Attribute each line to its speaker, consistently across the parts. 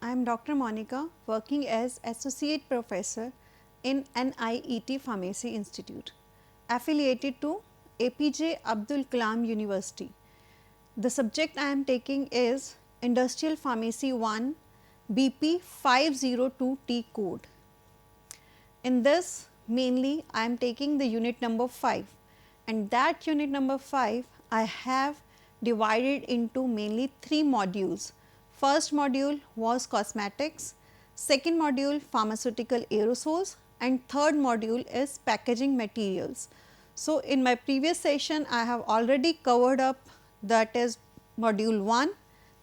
Speaker 1: I am Dr. Monica, working as Associate Professor in NIET Pharmacy Institute, affiliated to APJ Abdul Kalam University. The subject I am taking is Industrial Pharmacy 1 BP 502T code. In this, mainly I am taking the unit number 5, and that unit number 5 I have divided into mainly 3 modules. First module was cosmetics, second module pharmaceutical aerosols, and third module is packaging materials. So, in my previous session I have already covered up, that is module 1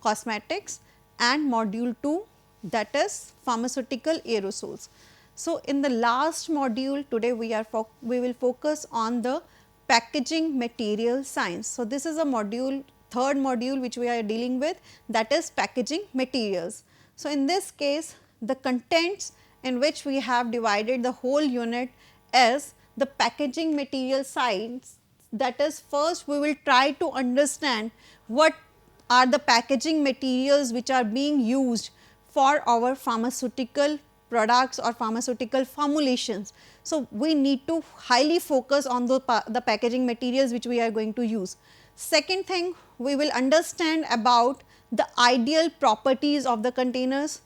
Speaker 1: cosmetics and module 2, that is pharmaceutical aerosols. So, in the last module today we will focus on the packaging material science. So, this is a module, third module which we are dealing with, that is packaging materials. So, in this case the contents in which we have divided the whole unit is the packaging material science. That is, first we will try to understand what are the packaging materials which are being used for our pharmaceutical products or pharmaceutical formulations. So, we need to highly focus on the packaging materials which we are going to use. Second thing, we will understand about the ideal properties of the containers.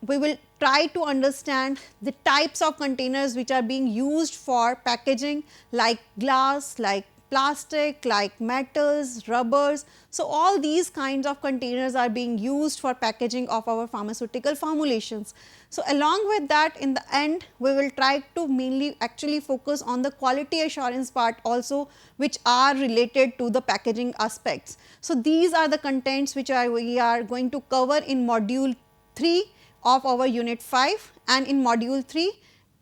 Speaker 1: We will try to understand the types of containers which are being used for packaging, like glass, like plastic, like metals, rubbers. So, all these kinds of containers are being used for packaging of our pharmaceutical formulations. So, along with that, in the end we will try to mainly actually focus on the quality assurance part also, which are related to the packaging aspects. So, these are the contents which we are going to cover in module 3 of our unit 5, and in module 3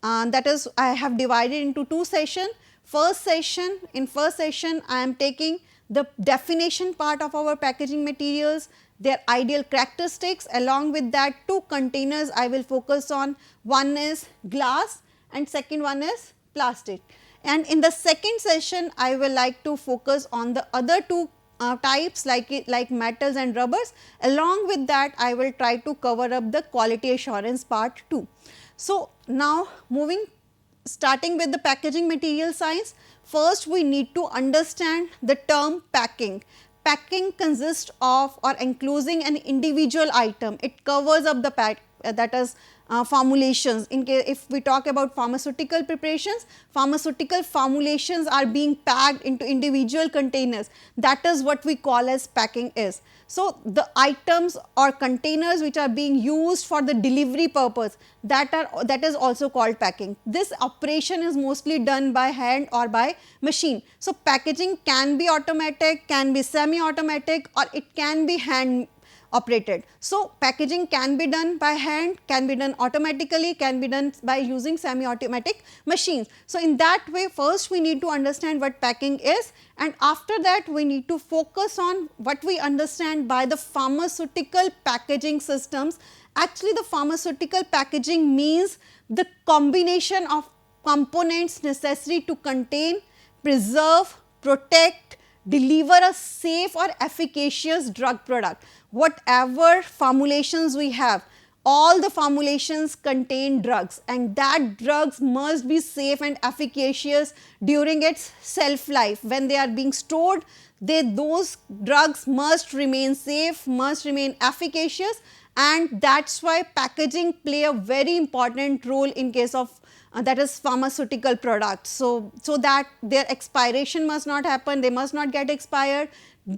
Speaker 1: that is I have divided into 2 sessions. In first session I am taking the definition part of our packaging materials, their ideal characteristics. Along with that, 2 containers I will focus on, one is glass and second one is plastic. And in the second session I will like to focus on the other 2 types like metals and rubbers. Along with that, I will try to cover up the quality assurance part too. So, now starting with the packaging material science, first we need to understand the term packing. Packing consists of or enclosing an individual item. It covers up the that is formulations. In case if we talk about pharmaceutical preparations, pharmaceutical formulations are being packed into individual containers. That is what we call as packing is. So, the items or containers which are being used for the delivery purpose, that is also called packing. This operation is mostly done by hand or by machine. So, packaging can be automatic, can be semi-automatic, or it can be hand operated. So, packaging can be done by hand, can be done automatically, can be done by using semi-automatic machines. So, in that way, first we need to understand what packing is, and after that we need to focus on what we understand by the pharmaceutical packaging systems. Actually, the pharmaceutical packaging means the combination of components necessary to contain, preserve, protect, deliver a safe or efficacious drug product. Whatever formulations we have, all the formulations contain drugs, and that drugs must be safe and efficacious during its shelf life. When they are being stored, those drugs must remain safe, must remain efficacious, and that is why packaging play a very important role in case of that is pharmaceutical products. So that their expiration must not happen, they must not get expired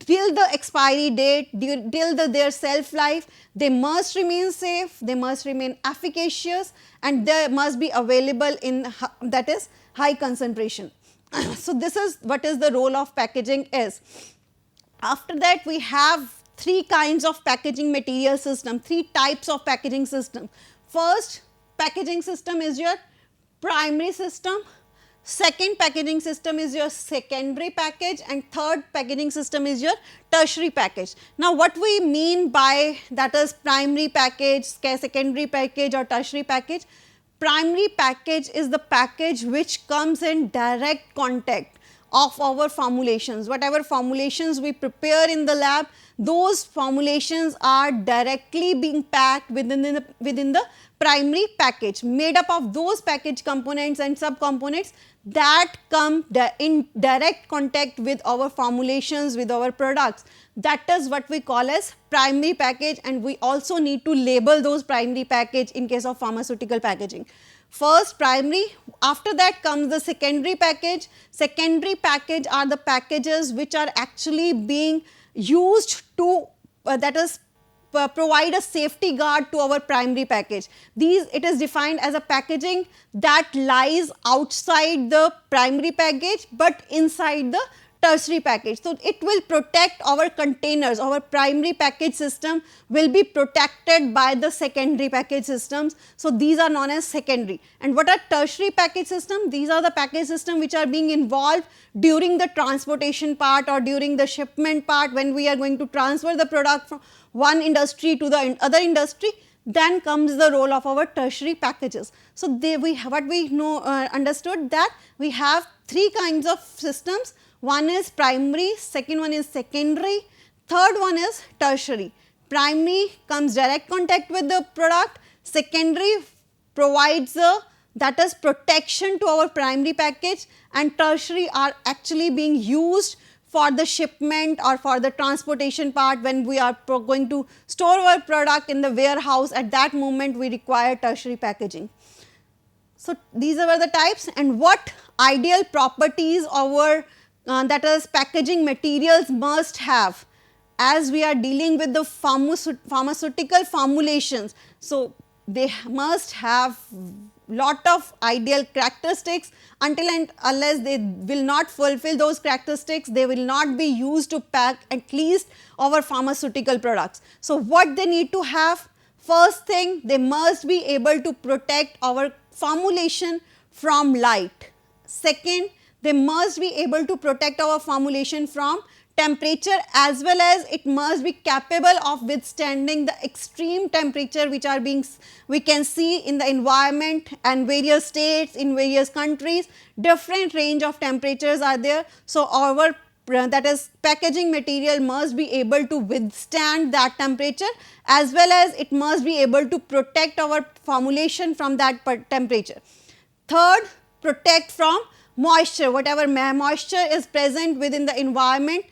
Speaker 1: till the expiry date, till their shelf life. They must remain safe, they must remain efficacious, and they must be available in that is high concentration. So, this is what is the role of packaging is. After that, we have 3 kinds of packaging material system, 3 types of packaging system. First packaging system is your primary system, second packaging system is your secondary package, and third packaging system is your tertiary package. Now, what we mean by that is primary package, secondary package or tertiary package? Primary package is the package which comes in direct contact of our formulations. Whatever formulations we prepare in the lab, those formulations are directly being packed within the primary package, made up of those package components and subcomponents that come in direct contact with our formulations, with our products. That is what we call as primary package, and we also need to label those primary package in case of pharmaceutical packaging. First primary, after that comes the secondary package. Secondary package are the packages which are actually being used to provide a safety guard to our primary package. It is defined as a packaging that lies outside the primary package but inside the tertiary package. So, it will protect our containers. Our primary package system will be protected by the secondary package systems. So, these are known as secondary. And what are tertiary package system? These are the package system which are being involved during the transportation part or during the shipment part, when we are going to transfer the product from one industry to the other industry. Then comes the role of our tertiary packages. So, understood that we have three kinds of systems. One is primary, second one is secondary, third one is tertiary. Primary comes direct contact with the product, secondary provides that is protection to our primary package, and tertiary are actually being used for the shipment or for the transportation part. When we are going to store our product in the warehouse, at that moment we require tertiary packaging. So, these are the types, and what ideal properties our that is packaging materials must have, as we are dealing with the pharmaceutical formulations. So, they must have lot of ideal characteristics. Until and unless they will not fulfill those characteristics, they will not be used to pack at least our pharmaceutical products. So, what they need to have? First thing, they must be able to protect our formulation from light. Second, they must be able to protect our formulation from temperature, as well as it must be capable of withstanding the extreme temperature which are we can see in the environment, and various states in various countries, different range of temperatures are there. So, our that is packaging material must be able to withstand that temperature, as well as it must be able to protect our formulation from that temperature. Third, protect from moisture. Whatever moisture is present within the environment,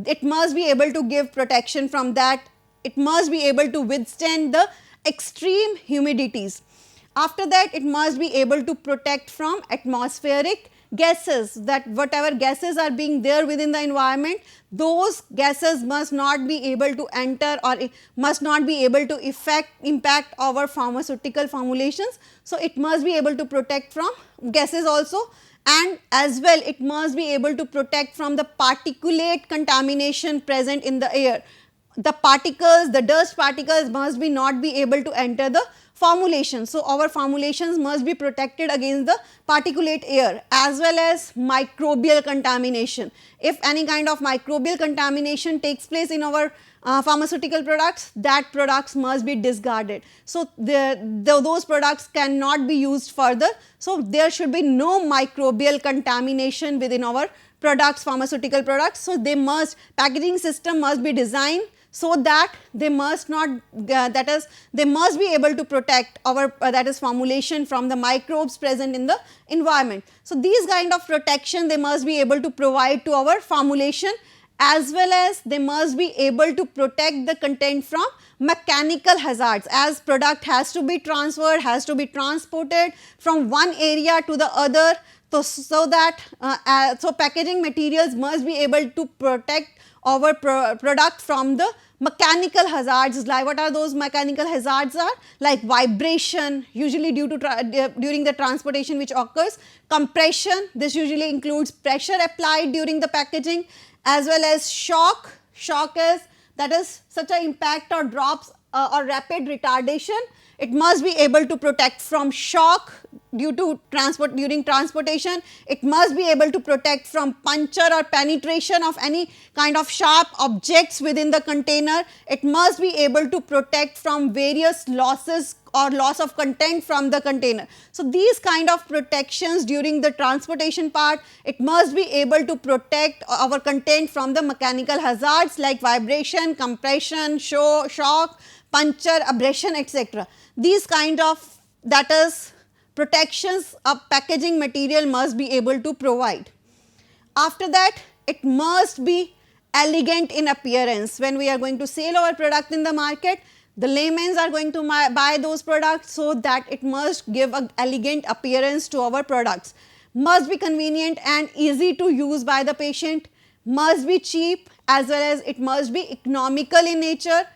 Speaker 1: it must be able to give protection from that. It must be able to withstand the extreme humidities. After that, it must be able to protect from atmospheric gases, that whatever gases are being there within the environment, those gases must not be able to enter or must not be able to impact our pharmaceutical formulations. So, it must be able to protect from gases also, and as well it must be able to protect from the particulate contamination present in the air. The particles, the dust particles must be not be able to enter the formulation. So, our formulations must be protected against the particulate air, as well as microbial contamination. If any kind of microbial contamination takes place in our pharmaceutical products, that products must be discarded. So, those products cannot be used further. So, there should be no microbial contamination within our products, pharmaceutical products. So, packaging system must be designed so that they must not they must be able to protect our formulation from the microbes present in the environment. So, these kind of protection they must be able to provide to our formulation, as well as they must be able to protect the content from mechanical hazards, as product has to be transferred, has to be transported from one area to the other. So packaging materials must be able to protect our product from the mechanical hazards. Like, what are those mechanical hazards are? Like vibration, usually due to during the transportation which occurs, compression, this usually includes pressure applied during the packaging, as well as shock. Shock is such an impact or drops or rapid retardation. It must be able to protect from shock during transportation. It must be able to protect from puncture or penetration of any kind of sharp objects within the container. It must be able to protect from various losses or loss of content from the container. So, these kind of protections during the transportation part, it must be able to protect our content from the mechanical hazards like vibration, compression, shock, puncture, abrasion, etc. These kind of, that is, protections a packaging material must be able to provide. After that, it must be elegant in appearance. When we are going to sell our product in the market, the laymen are going to buy those products, so that it must give an elegant appearance to our products. Must be convenient and easy to use by the patient, must be cheap, as well as it must be economical in nature,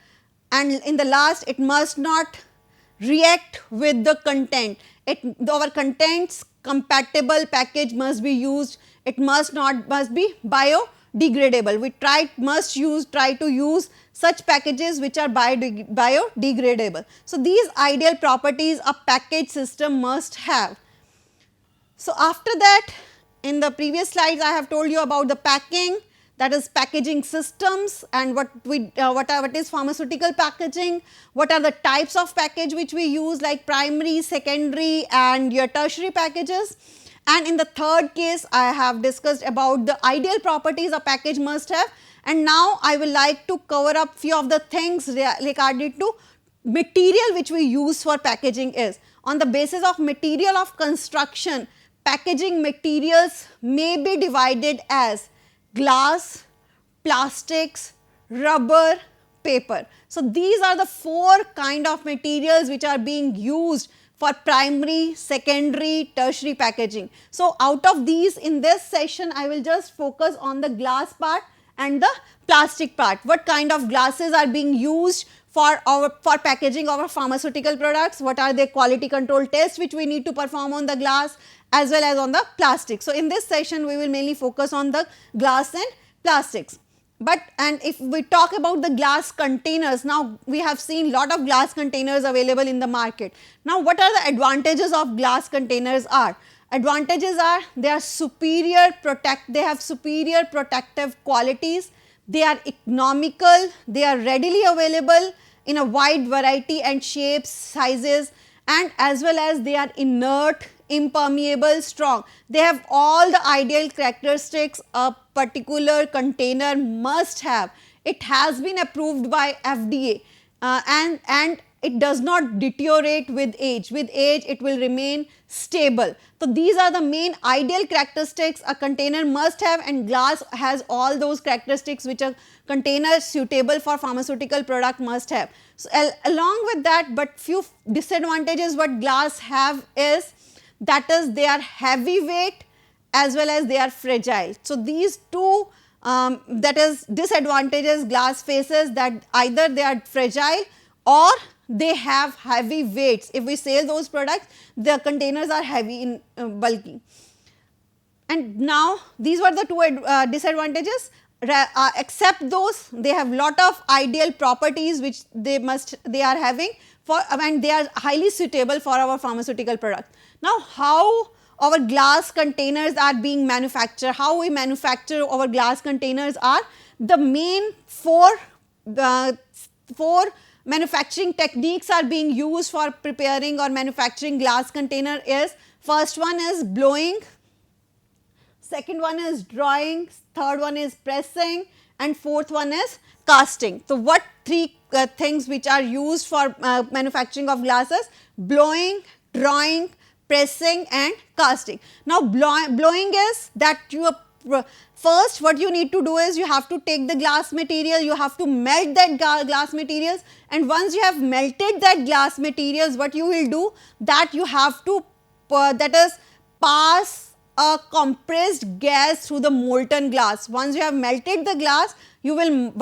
Speaker 1: and in the last, it must not react with the content. Our contents compatible package must be used. It must be biodegradable. We try to use such packages which are biodegradable. So, these ideal properties a package system must have. So, after that, in the previous slides I have told you about the packing, that is packaging systems, and what is pharmaceutical packaging, what are the types of package which we use like primary, secondary and your tertiary packages. And in the third case, I have discussed about the ideal properties a package must have, and now I will like to cover up few of the things regarding to material which we use for packaging is. On the basis of material of construction, packaging materials may be divided as glass, plastics, rubber, paper. So, these are the 4 kind of materials which are being used for primary, secondary, tertiary packaging. So, out of these, in this session I will just focus on the glass part and the plastic part. What kind of glasses are being used for packaging our pharmaceutical products, what are the quality control tests which we need to perform on the glass as well as on the plastic. So, in this session we will mainly focus on the glass and plastics. And if we talk about the glass containers, now we have seen lot of glass containers available in the market. Now, what are the advantages of glass containers are? Advantages are they have superior protective qualities, they are economical, they are readily available in a wide variety and shapes, sizes, and as well as they are inert, impermeable, strong. They have all the ideal characteristics a particular container must have. It has been approved by FDA and it does not deteriorate with age. With age, it will remain stable. So, these are the main ideal characteristics a container must have, and glass has all those characteristics which a container suitable for pharmaceutical product must have. So, along with that, but few disadvantages what glass have is, that is they are heavy weight as well as they are fragile. So, these two that is disadvantages glass faces, that either they are fragile or they have heavy weights. If we sell those products, the containers are heavy in bulky. And now these were the two disadvantages. Except those, they have lot of ideal properties which they are having for, and they are highly suitable for our pharmaceutical product. Now, how our glass containers are being manufactured, how we manufacture our glass containers are the main four manufacturing techniques are being used for preparing or manufacturing glass container is, first one is blowing, second one is drawing, third one is pressing, and fourth one is casting. So, what 3 things which are used for manufacturing of glasses? Blowing, drawing, pressing and casting. Now, blowing is that you first what you need to do is you have to take the glass material, you have to melt that glass materials, and once you have melted that glass materials, what you will do, that you have to that is pass a compressed gas through the molten glass. Once you have melted the glass, you will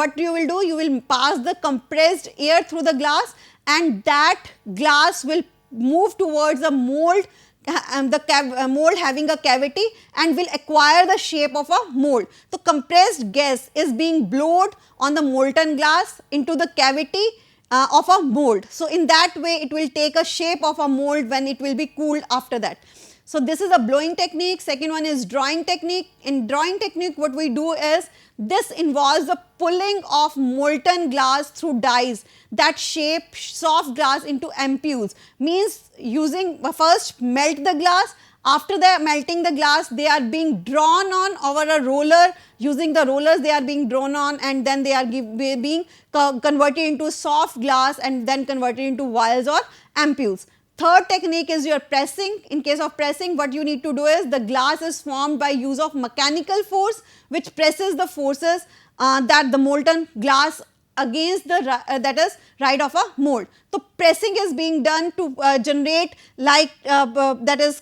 Speaker 1: pass the compressed air through the glass, and that glass will move towards a mold, mold having a cavity, and will acquire the shape of a mold. So, compressed gas is being blown on the molten glass into the cavity, of a mold. So in that way it will take a shape of a mold when it will be cooled after that. So this is a blowing technique. Second one is drawing technique. In drawing technique what we do is, this involves the pulling of molten glass through dies that shape soft glass into ampoules. Means using first melt the glass, after the melting the glass they are being drawn on over a roller, using the rollers they are being drawn on, and then they are being converted into soft glass and then converted into vials or ampoules. Third technique is your pressing. In case of pressing, what you need to do is, the glass is formed by use of mechanical force which presses the forces that the molten glass against the that is right of a mold. So pressing is being done to generate like that is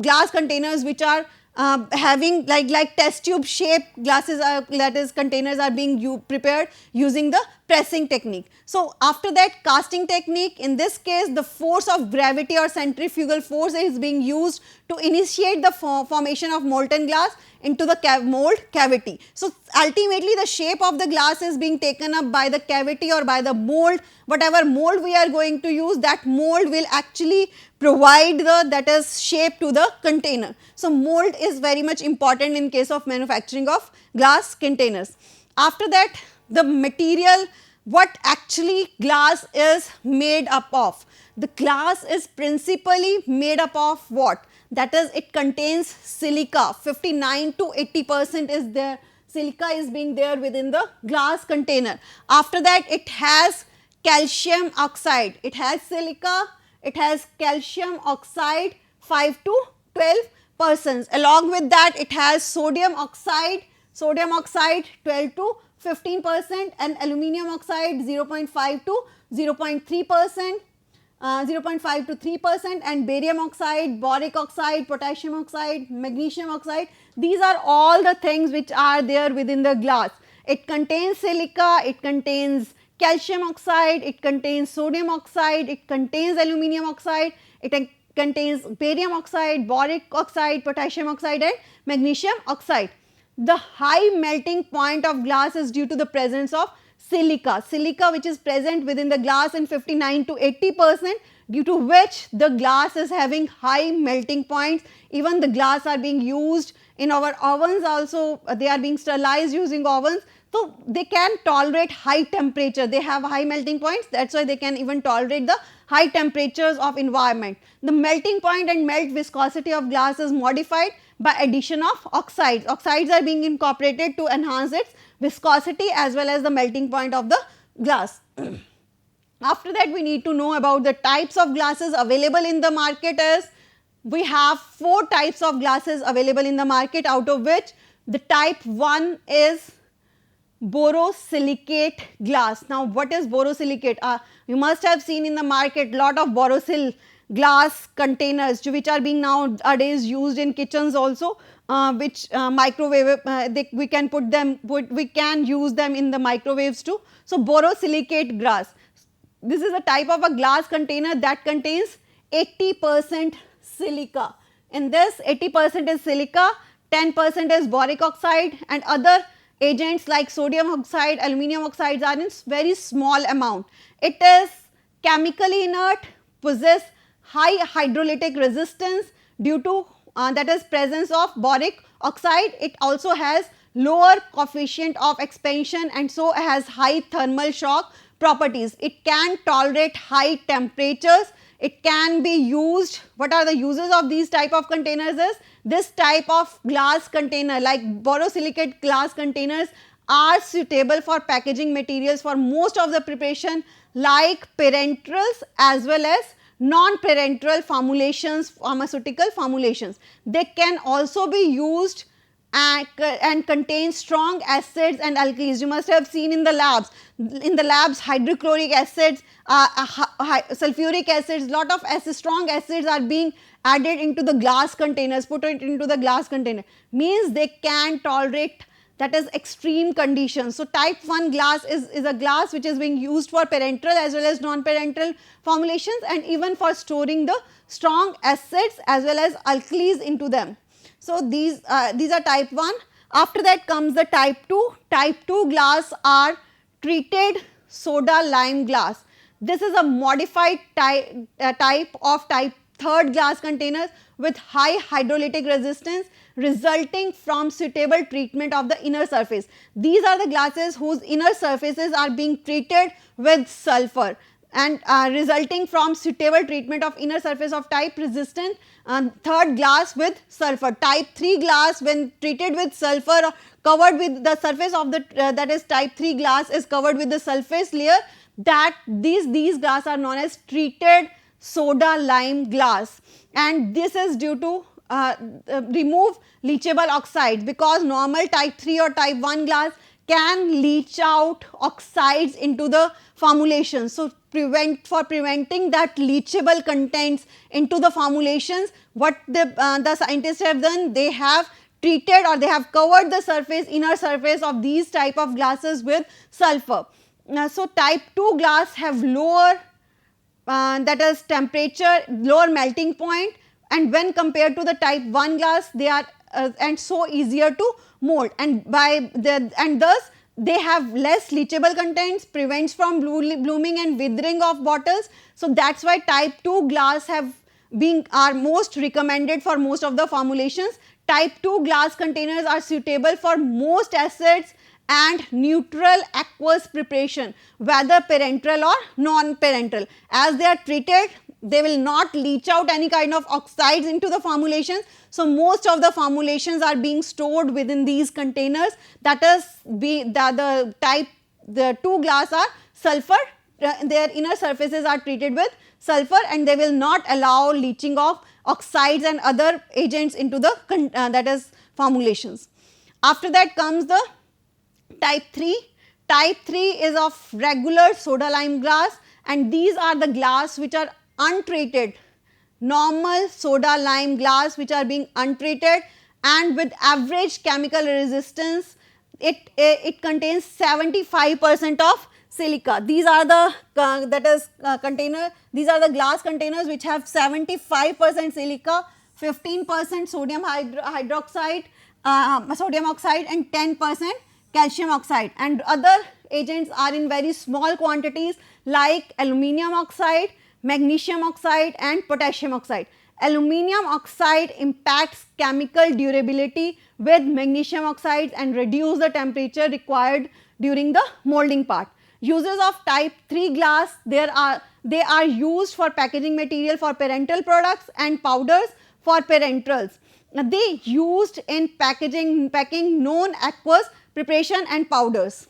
Speaker 1: glass containers which are having like test tube shaped glasses that is containers are being prepared using the pressing technique. So after that, casting technique. In this case the force of gravity or centrifugal force is being used to initiate the formation of molten glass into the mold cavity. So ultimately the shape of the glass is being taken up by the cavity or by the mold. Whatever mold we are going to use, that mold will actually provide the that is shape to the container. So mold is very much important in case of manufacturing of glass containers. After that, the material, what actually glass is made up of. The glass is principally made up of what? That is, it contains silica. 59 to 80% is there, silica is being there within the glass container. After that, it has calcium oxide. It has silica, it has calcium oxide 5 to 12%. Along with that, it has sodium oxide 12 to 15%, and aluminum oxide 0.5 to 0.3%. 0.5 to 3%, and barium oxide, boric oxide, potassium oxide, magnesium oxide. These are all the things which are there within the glass. It contains silica, it contains calcium oxide, it contains sodium oxide, it contains aluminum oxide, it contains barium oxide, boric oxide, potassium oxide and magnesium oxide. The high melting point of glass is due to the presence of silica which is present within the glass in 59 to 80%, due to which the glass is having high melting points. Even the glass are being used in our ovens also, they are being sterilized using ovens. So they can tolerate high temperature, they have high melting points, that is why they can even tolerate the high temperatures of environment. The melting point and melt viscosity of glass is modified by addition of oxides. Oxides are being incorporated to enhance its viscosity as well as the melting point of the glass. After that, we need to know about the types of glasses available in the market. Is we have 4 types of glasses available in the market, out of which the type 1 is borosilicate glass. Now what is borosilicate? You must have seen in the market lot of borosil glass containers which are being nowadays used in kitchens also, which microwave we can we can use them in the microwaves too. So borosilicate glass, this is a type of a glass container that contains 80% silica. In this 80% is silica, 10% is boric oxide, and other agents like sodium oxide, aluminum oxides are in very small amount. It is chemically inert, possess high hydrolytic resistance due to that is presence of boric oxide. It also has lower coefficient of expansion and so has high thermal shock properties. It can tolerate high temperatures. It can be used. What are the uses of these type of containers is, this type of glass container like borosilicate glass containers are suitable for packaging materials for most of the preparation like parenterals as well as non-parenteral formulations, pharmaceutical formulations. They can also be used and contain strong acids and alkalis. You must have seen in the labs. In the labs, hydrochloric acids, sulfuric acids, lot of strong acids are being added into the glass containers, put it into the glass container. Means they can tolerate that is extreme conditions. So type 1 glass is a glass which is being used for parenteral as well as non-parenteral formulations, and even for storing the strong acids as well as alkalis into them. So these are type 1. After that comes the type 2. Type 2 glass are treated soda lime glass. This is a modified type of type 3rd glass containers with high hydrolytic resistance resulting from suitable treatment of the inner surface. These are the glasses whose inner surfaces are being treated with sulfur and resulting from suitable treatment of inner surface of type resistant 3rd glass with sulfur. Type 3 glass when treated with sulfur covered with the surface of the that is type 3 glass is covered with the surface layer, that these glass are known as treated soda lime glass, and this is due to remove leachable oxides, because normal type 3 or type 1 glass can leach out oxides into the formulation. So, preventing that leachable contents into the formulations, what the scientists have done, they have treated or they have covered the inner surface of these type of glasses with sulfur. So, type 2 glass have lower that is temperature, lower melting point, and when compared to the type 1 glass, they are and so easier to mold, and thus they have less leachable contents, prevents from blooming and withering of bottles. So, that is why type 2 glass are most recommended for most of the formulations. Type 2 glass containers are suitable for most acids and neutral aqueous preparation, whether parenteral or non-parenteral. As they are treated, they will not leach out any kind of oxides into the formulations. So, most of the formulations are being stored within these containers, that is the type 2 glass are sulfur, their inner surfaces are treated with sulfur and they will not allow leaching of oxides and other agents into the that is formulations. After that comes the type 3. Type 3 is of regular soda lime glass, and these are the glass which are untreated, normal soda lime glass which are being untreated and with average chemical resistance. It contains 75% of silica. These are the these are the glass containers which have 75% silica, 15% sodium hydroxide, sodium oxide and 10% calcium oxide, and other agents are in very small quantities like aluminum oxide, magnesium oxide and potassium oxide. Aluminum oxide impacts chemical durability with magnesium oxides and reduce the temperature required during the molding part. Uses of type 3 glass, they are used for packaging material for parenteral products and powders for parenterals. They used in packing known aqueous preparation and powders.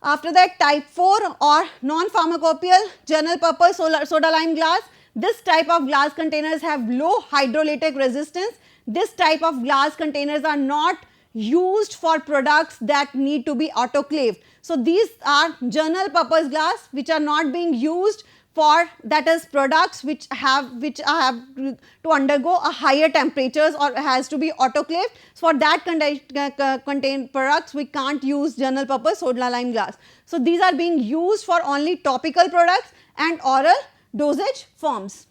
Speaker 1: After that, type 4 or non-pharmacopoeial general purpose soda lime glass. This type of glass containers have low hydrolytic resistance. This type of glass containers are not used for products that need to be autoclaved. So, these are general purpose glass which are not being used for, that is, products which have to undergo a higher temperatures or has to be autoclaved. So, for that contain products we can't use general purpose soda lime glass. So, these are being used for only topical products and oral dosage forms.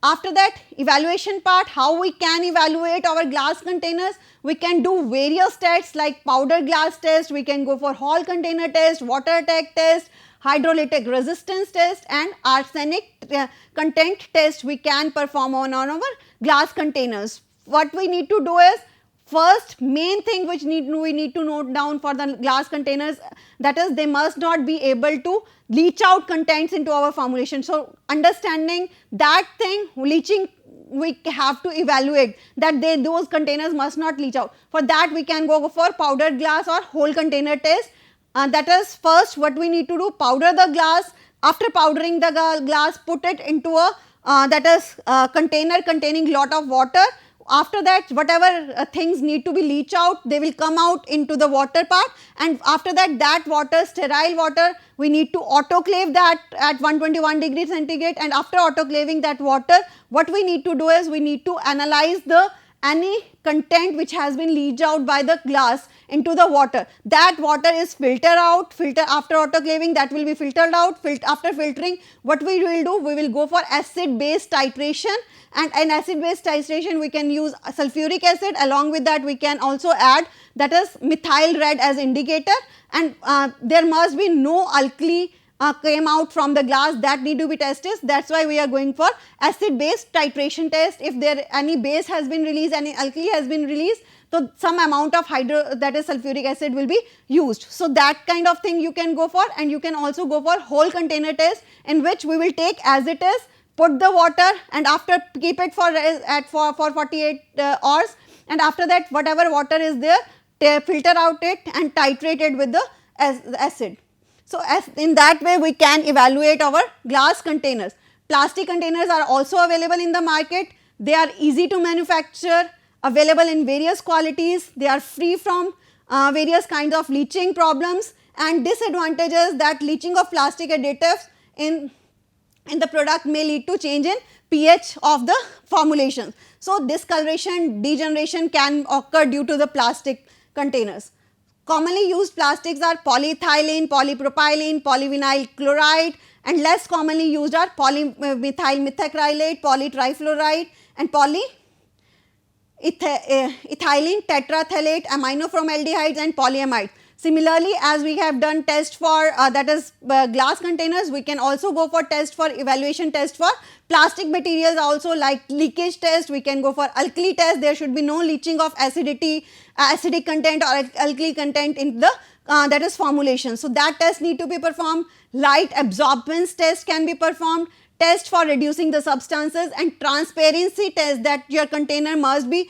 Speaker 1: After that, evaluation part, how we can evaluate our glass containers. We can do various tests like powder glass test, we can go for Hall container test, water attack test, hydrolytic resistance test and arsenic content test we can perform on our glass containers. What we need to do is, first main thing which we need to note down for the glass containers, that is they must not be able to leach out contents into our formulation. So, understanding that thing, leaching, we have to evaluate that those containers must not leach out. For that we can go for powdered glass or whole container test. That is, first what we need to do, powder the glass. After powdering the glass, put it into a container containing lot of water. After that, whatever things need to be leach out, they will come out into the water part, and after that water, sterile water, we need to autoclave that at 121 degrees centigrade, and after autoclaving that water, what we need to do is we need to analyze any content which has been leached out by the glass into the water. That water is filtered out, after autoclaving, that will be filtered out. After filtering, what we will do, we will go for acid base titration, and in acid base titration we can use sulfuric acid. Along with that we can also add, that is, methyl red as indicator, and there must be no alkali came out from the glass, that need to be tested. That is why we are going for acid base titration test. If there any base has been released, any alkali has been released, so some amount of that is sulfuric acid will be used. So that kind of thing you can go for, and you can also go for whole container test, in which we will take as it is, put the water, and after keep it for 48 hours, and after that whatever water is there, filter out it and titrate it with the acid. So, as in that way we can evaluate our glass containers. Plastic containers are also available in the market. They are easy to manufacture, available in various qualities. They are free from various kinds of leaching problems, and disadvantages that leaching of plastic additives in the product may lead to change in pH of the formulations. So, discoloration, degeneration can occur due to the plastic containers. Commonly used plastics are polyethylene, polypropylene, polyvinyl chloride, and less commonly used are polymethyl methacrylate, polytrifluoride, and polyethylene tetrathalate, aminoformaldehydes, and polyamides. Similarly, as we have done test for that is glass containers, we can also go for test for evaluation test for plastic materials also, like leakage test. We can go for alkali test. There should be no leaching of acidic content or alkali content in the that is formulation. So, that test need to be performed. Light absorbance test can be performed. Test for reducing the substances, and transparency test, that your container must be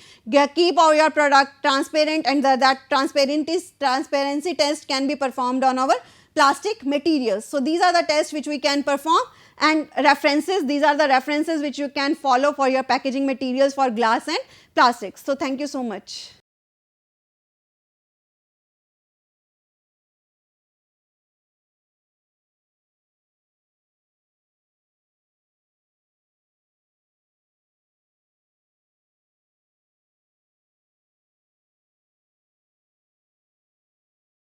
Speaker 1: keep all your product transparent, and that transparency test can be performed on our plastic materials. So, these are the tests which we can perform, and references, these are the references which you can follow for your packaging materials for glass and plastics. So, thank you so much.